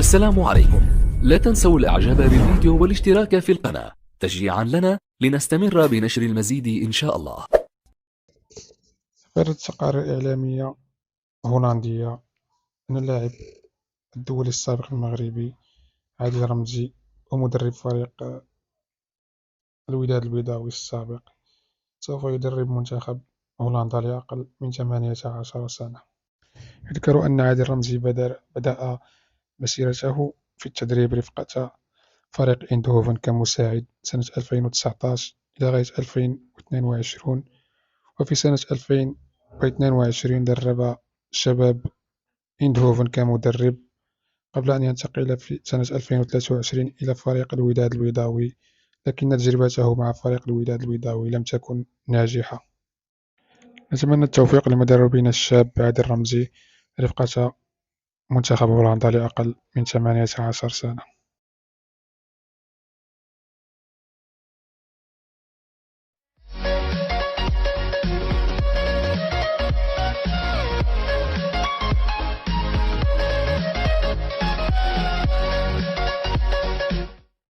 السلام عليكم. لا تنسوا الإعجاب بالفيديو والاشتراك في القناة تشجيعا لنا لنستمر بنشر المزيد إن شاء الله. ذكرت تقارير إعلامية هولندية أن اللاعب الدولي السابق المغربي عادل رمزي ومدرب فريق الوداد البيضاوي السابق سوف يدرب منتخب هولندا لأقل من 18 سنة. يذكر أن عادل رمزي بدأ مسيرته في التدريب رفقة فريق إيندهوفن كمساعد سنة 2019 إلى غاية 2022، وفي سنة 2022 درب شباب إيندهوفن كمدرب قبل أن ينتقل في سنة 2023 إلى فريق الوداد البيضاوي، لكن تجربته مع فريق الوداد البيضاوي لم تكن ناجحة. نتمنى التوفيق لمدربنا الشاب عادل رمزي رفقة منتخب هولندا لأقل من 18 سنة.